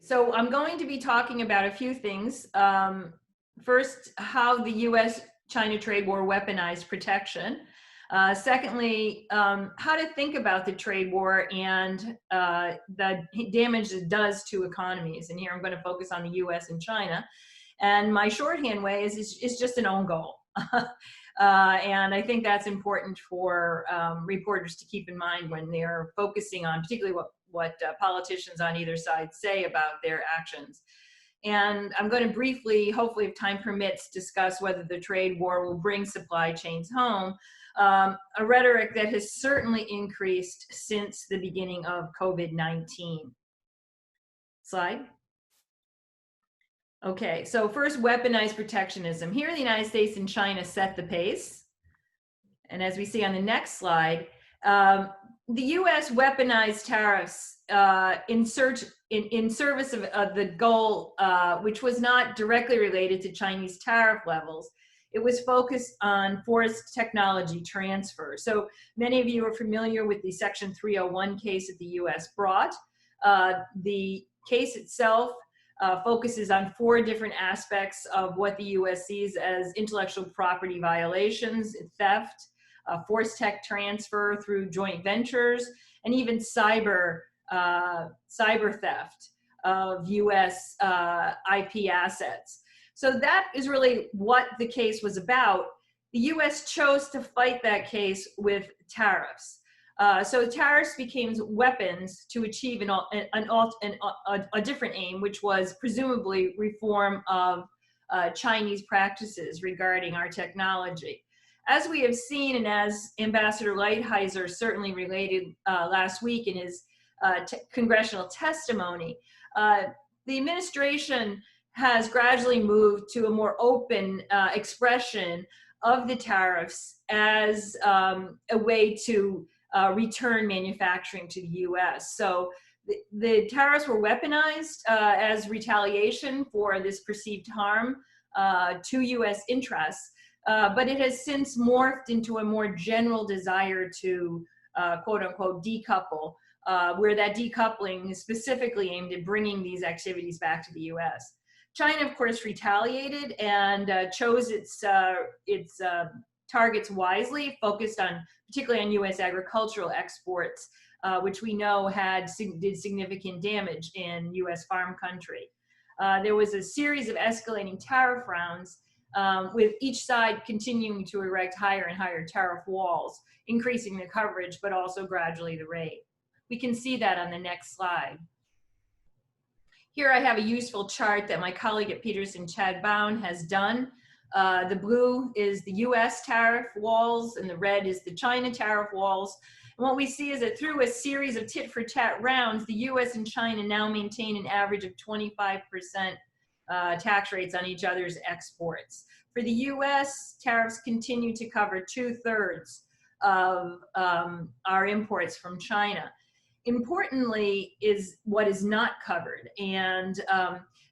So I'm going to be talking about a few things. First, how the US-China trade war weaponized protection. Secondly, how to think about the trade war and the damage it does to economies. And here I'm going to focus on the US and China. And my shorthand way is just an own goal. And I think that's important for reporters to keep in mind when they're focusing on particularly what politicians on either side say about their actions. And I'm going to briefly, hopefully if time permits, discuss whether the trade war will bring supply chains home, a rhetoric that has certainly increased since the beginning of COVID-19. Slide. Okay, so first, weaponized protectionism. Here, the United States and China set the pace. And as we see on the next slide, the US weaponized tariffs in service of the goal, which was not directly related to Chinese tariff levels. It was focused on forced technology transfer. So many of you are familiar with the Section 301 case that the US brought. The case itself focuses on 4 different aspects of what the US sees as intellectual property violations, theft, forced tech transfer through joint ventures, and even cyber theft of US IP assets. So that is really what the case was about. The US chose to fight that case with tariffs. So tariffs became weapons to achieve a different aim, which was presumably reform of Chinese practices regarding our technology. As we have seen, and as Ambassador Lighthizer certainly related last week in his congressional testimony, the administration has gradually moved to a more open expression of the tariffs as a way to return manufacturing to the US. So the tariffs were weaponized as retaliation for this perceived harm to US interests, but it has since morphed into a more general desire to quote unquote decouple, where that decoupling is specifically aimed at bringing these activities back to the US. China, of course, retaliated and chose its targets wisely, focused on particularly on US agricultural exports, which we know did significant damage in US farm country. There was a series of escalating tariff rounds, with each side continuing to erect higher and higher tariff walls, increasing the coverage, but also gradually the rate. We can see that on the next slide. Here I have a useful chart that my colleague at Peterson, Chad Bound, has done. The blue is the US tariff walls and the red is the China tariff walls. And what we see is that through a series of tit-for-tat rounds, the US and China now maintain an average of 25% tax rates on each other's exports. For the US, tariffs continue to cover 2/3 of our imports from China. Importantly is what is not covered, and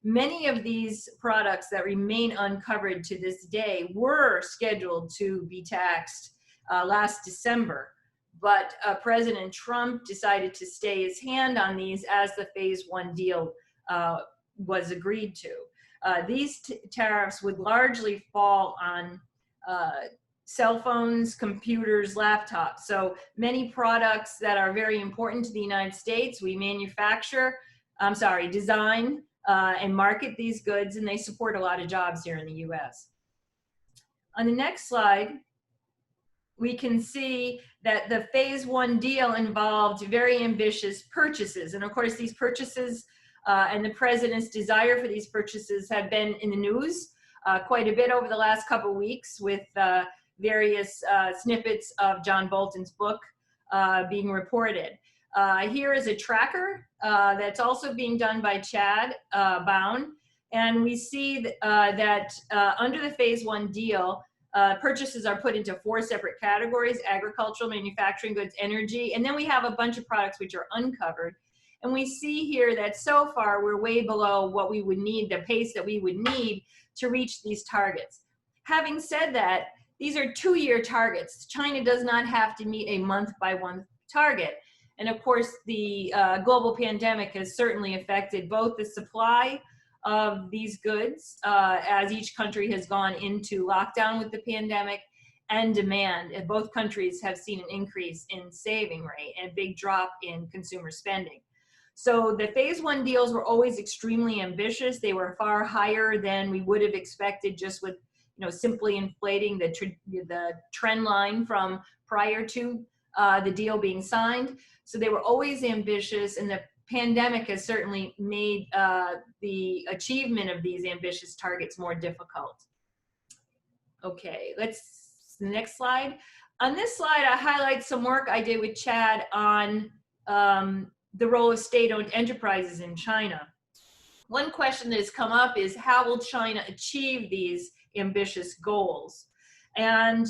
many of these products that remain uncovered to this day were scheduled to be taxed last December, but President Trump decided to stay his hand on these as the Phase 1 deal was agreed to. These tariffs would largely fall on cell phones, computers, laptops. So many products that are very important to the United States, we design and market these goods, and they support a lot of jobs here in the US. On the next slide, we can see that the Phase 1 deal involved very ambitious purchases. And of course, these purchases and the president's desire for these purchases have been in the news quite a bit over the last couple of weeks, with various snippets of John Bolton's book being reported. Here is a tracker that's also being done by Chad Bound, and we see that under the Phase 1 deal, purchases are put into 4 separate categories: agricultural, manufacturing goods, energy, and then we have a bunch of products which are uncovered. And we see here that so far we're way below what we would need, the pace that we would need to reach these targets. Having said that, these are 2-year targets. China does not have to meet a month-by-month target. And of course, the global pandemic has certainly affected both the supply of these goods as each country has gone into lockdown with the pandemic, and demand. And both countries have seen an increase in saving rate and a big drop in consumer spending. So the phase one deals were always extremely ambitious. They were far higher than we would have expected just with, simply inflating the trend line from prior to the deal being signed. So they were always ambitious, and the pandemic has certainly made the achievement of these ambitious targets more difficult. Okay, the next slide. On this slide, I highlight some work I did with Chad on the role of state-owned enterprises in China. One question that has come up is, how will China achieve these ambitious goals? And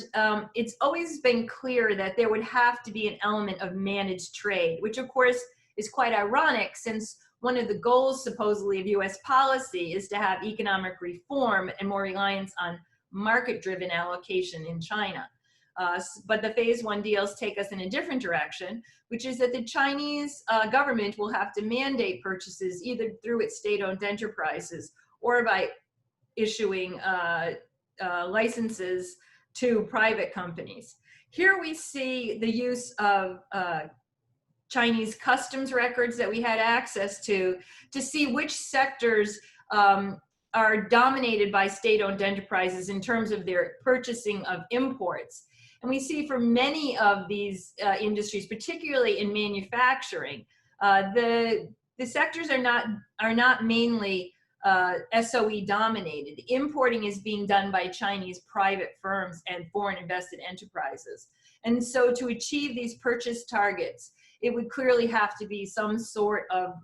it's always been clear that there would have to be an element of managed trade, which of course is quite ironic, since one of the goals supposedly of US policy is to have economic reform and more reliance on market-driven allocation in China. But the phase one deals take us in a different direction, which is that the Chinese government will have to mandate purchases either through its state-owned enterprises or by issuing licenses to private companies. Here we see the use of Chinese customs records that we had access to see which sectors are dominated by state-owned enterprises in terms of their purchasing of imports. And we see for many of these industries, particularly in manufacturing, the sectors are not mainly SOE dominated. Importing is being done by Chinese private firms and foreign invested enterprises. And so to achieve these purchase targets, it would clearly have to be some sort of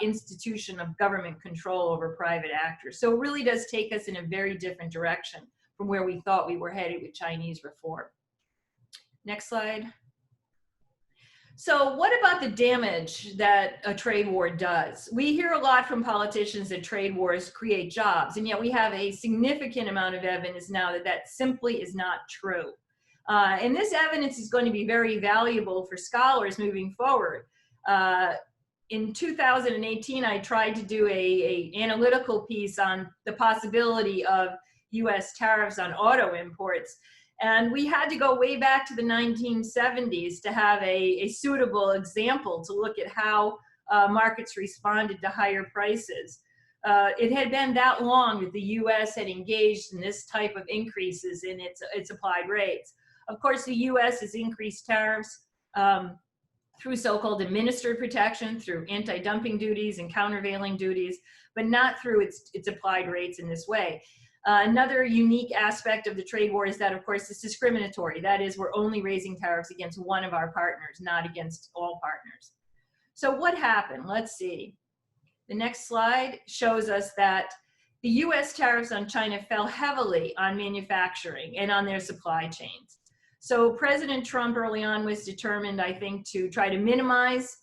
institution of government control over private actors. So it really does take us in a very different direction from where we thought we were headed with Chinese reform. Next slide. So what about the damage that a trade war does? We hear a lot from politicians that trade wars create jobs, and yet we have a significant amount of evidence now that that simply is not true. And this evidence is going to be very valuable for scholars moving forward. In 2018, I tried to do a analytical piece on the possibility of US tariffs on auto imports. And we had to go way back to the 1970s to have a suitable example to look at how markets responded to higher prices. It had been that long that the US had engaged in this type of increases in its applied rates. Of course, the US has increased tariffs through so-called administered protection, through anti-dumping duties and countervailing duties, but not through its applied rates in this way. Another unique aspect of the trade war is that, of course, it's discriminatory. That is, we're only raising tariffs against one of our partners, not against all partners. So what happened? Let's see. The next slide shows us that the US tariffs on China fell heavily on manufacturing and on their supply chains. So President Trump early on was determined, I think, to try to minimize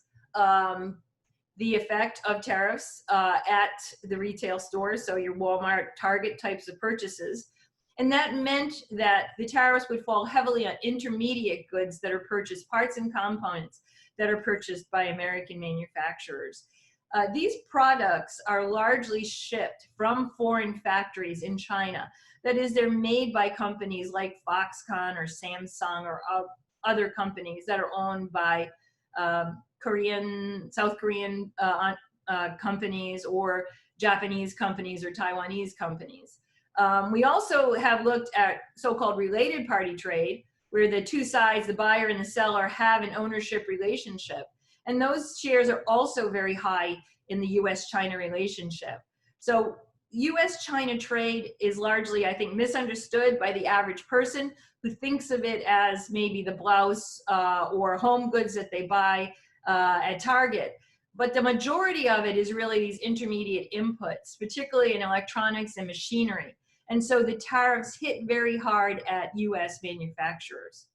the effect of tariffs at the retail stores, so your Walmart, Target types of purchases. And that meant that the tariffs would fall heavily on intermediate goods that are purchased, parts and components that are purchased by American manufacturers. These products are largely shipped from foreign factories in China. That is, they're made by companies like Foxconn or Samsung or other companies that are owned by South Korean companies or Japanese companies or Taiwanese companies. We also have looked at so-called related party trade, where the two sides, the buyer and the seller, have an ownership relationship. And those shares are also very high in the US-China relationship. So US-China trade is largely, I think, misunderstood by the average person who thinks of it as maybe the blouse or home goods that they buy at Target. But the majority of it is really these intermediate inputs, particularly in electronics and machinery. And so the tariffs hit very hard at US manufacturers.